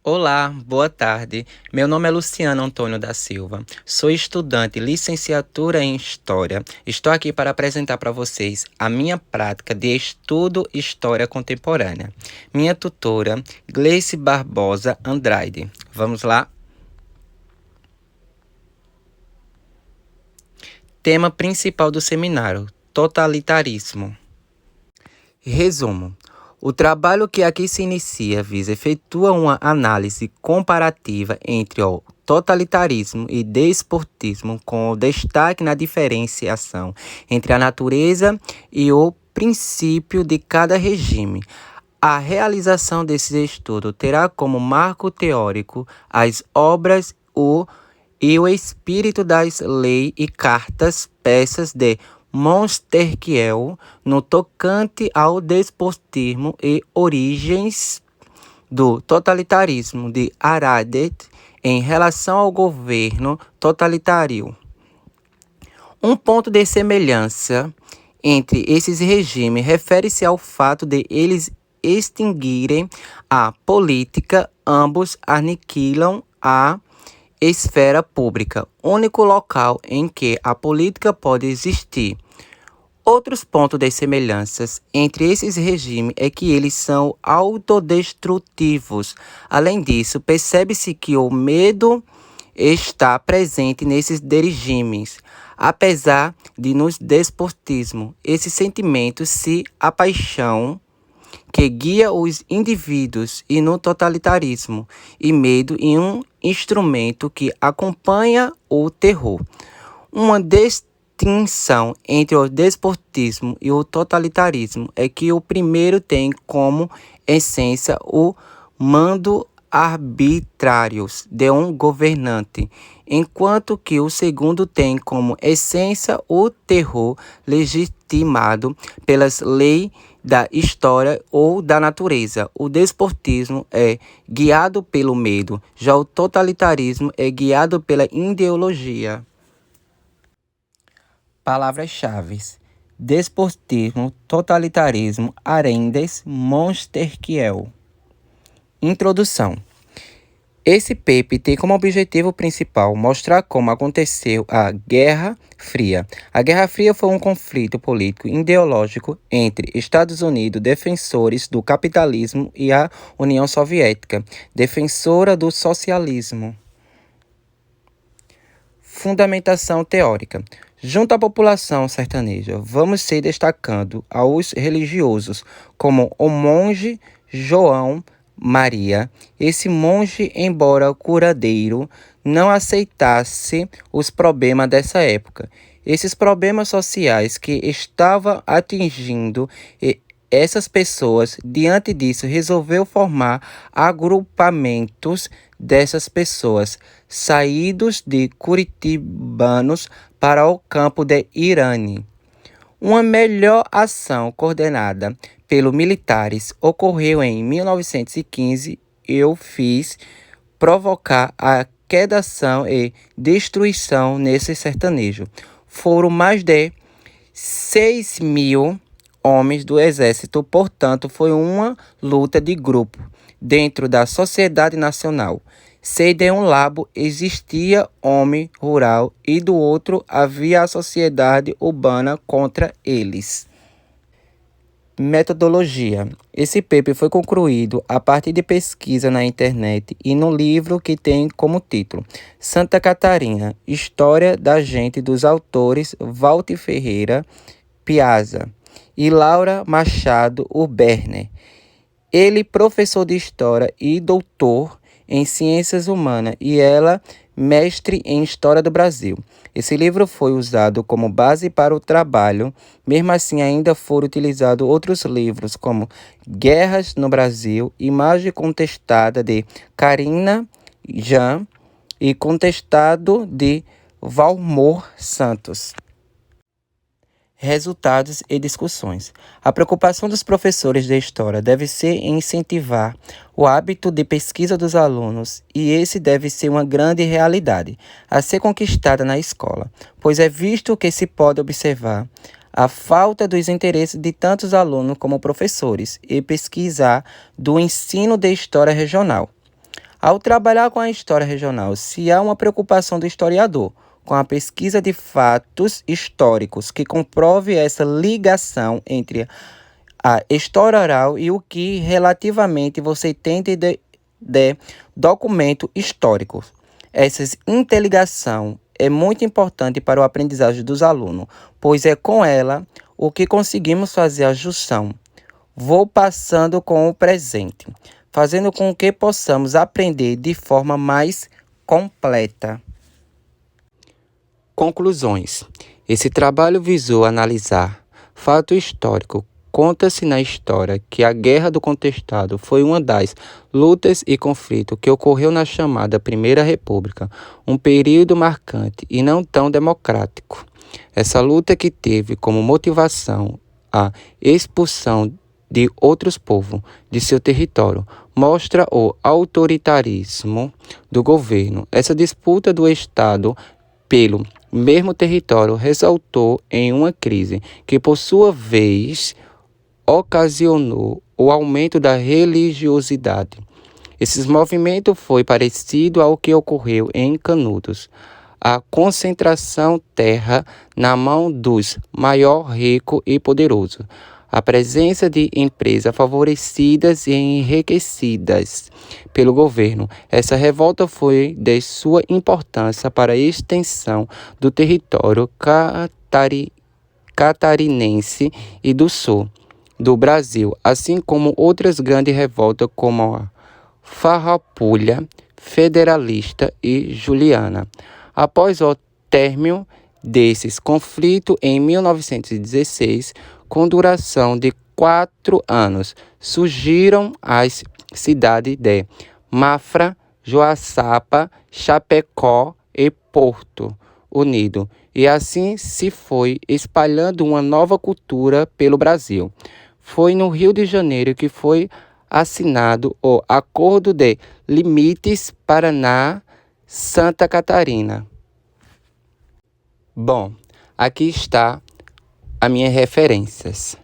Olá, boa tarde. Meu nome é Luciano Antônio da Silva. Sou estudante licenciatura em História. Estou aqui para apresentar para vocês a minha prática de estudo História Contemporânea. Minha tutora, Gleice Barbosa Andrade. Vamos lá? Tema principal do seminário: totalitarismo. Resumo. O trabalho que aqui se inicia efetua uma análise comparativa entre o totalitarismo e desportismo, com destaque na diferenciação entre a natureza e o princípio de cada regime. A realização desse estudo terá como marco teórico as obras e o espírito das leis e cartas, peças de Montesquieu no tocante ao despotismo e origens do totalitarismo de Aradet em relação ao governo totalitário. Um ponto de semelhança entre esses regimes refere-se ao fato de eles extinguirem a política, ambos aniquilam a esfera pública, único local em que a política pode existir. Outros pontos de semelhanças entre esses regimes é que eles são autodestrutivos. Além disso, percebe-se que o medo está presente nesses regimes. Apesar de nos despotismo, esse sentimento a paixão que guia os indivíduos e no totalitarismo, e medo em um instrumento que acompanha o terror. Uma distinção entre o despotismo e o totalitarismo é que o primeiro tem como essência o mando arbitrário de um governante, enquanto que o segundo tem como essência o terror legitimado pelas leis da história ou da natureza. O despotismo é guiado pelo medo, já o totalitarismo é guiado pela ideologia. Palavras-chave: despotismo, totalitarismo, Arendes, Montesquieu. Introdução. Esse paper tem como objetivo principal mostrar como aconteceu a Guerra Fria. A Guerra Fria foi um conflito político ideológico entre Estados Unidos, defensores do capitalismo, e a União Soviética, defensora do socialismo. Fundamentação teórica. Junto à população sertaneja, vamos se destacando aos religiosos, como o monge João Maria. Esse monge, embora curadeiro, não aceitasse os problemas dessa época. Esses problemas sociais que estavam atingindo essas pessoas, diante disso, resolveu formar agrupamentos dessas pessoas, saídos de curitibanos para o campo de Irane. Uma melhor ação coordenada pelos militares ocorreu em 1915. Eu fiz provocar a quedação e destruição nesse sertanejo. Foram mais de 6.000 homens do exército, portanto, foi uma luta de grupo dentro da sociedade nacional. Se de um lado existia homem rural e do outro havia a sociedade urbana contra eles. Metodologia. Esse paper foi concluído a partir de pesquisa na internet e no livro que tem como título Santa Catarina, História da Gente, dos autores Walter Ferreira Piazza e Laura Machado Urberner. Ele, professor de História e doutor em Ciências Humanas, e ela, mestre em História do Brasil. Esse livro foi usado como base para o trabalho. Mesmo assim, ainda foram utilizados outros livros, como Guerras no Brasil, Imagem Contestada, de Karina Jan, e Contestado, de Valmor Santos. Resultados e discussões. A preocupação dos professores de história deve ser em incentivar o hábito de pesquisa dos alunos, e esse deve ser uma grande realidade a ser conquistada na escola, pois é visto que se pode observar a falta dos interesses de tantos alunos como professores e pesquisar do ensino de história regional. Ao trabalhar com a história regional, se há uma preocupação do historiador com a pesquisa de fatos históricos que comprove essa ligação entre a história oral e o que relativamente você tem de documento histórico. Essa interligação é muito importante para o aprendizagem dos alunos, pois é com ela o que conseguimos fazer a junção. Vou passando com o presente, fazendo com que possamos aprender de forma mais completa. Conclusões. Esse trabalho visou analisar fato histórico. Conta-se na história que a Guerra do Contestado foi uma das lutas e conflitos que ocorreu na chamada Primeira República, um período marcante e não tão democrático. Essa luta que teve como motivação a expulsão de outros povos de seu território mostra o autoritarismo do governo. Essa disputa do Estado pelo mesmo território resultou em uma crise que, por sua vez, ocasionou o aumento da religiosidade. Esse movimento foi parecido ao que ocorreu em Canudos. A concentração terra na mão dos maior rico e poderoso. A presença de empresas favorecidas e enriquecidas pelo governo. Essa revolta foi de sua importância para a extensão do território catarinense e do sul do Brasil, assim como outras grandes revoltas como a Farrapulha, Federalista e Juliana. Após o término desses conflitos em 1916, com duração de 4 anos, surgiram as cidades de Mafra, Joaçaba, Chapecó e Porto Unido, e assim se foi espalhando uma nova cultura pelo Brasil. Foi no Rio de Janeiro que foi assinado o Acordo de Limites Paraná-Santa Catarina. Bom, aqui está as minhas referências.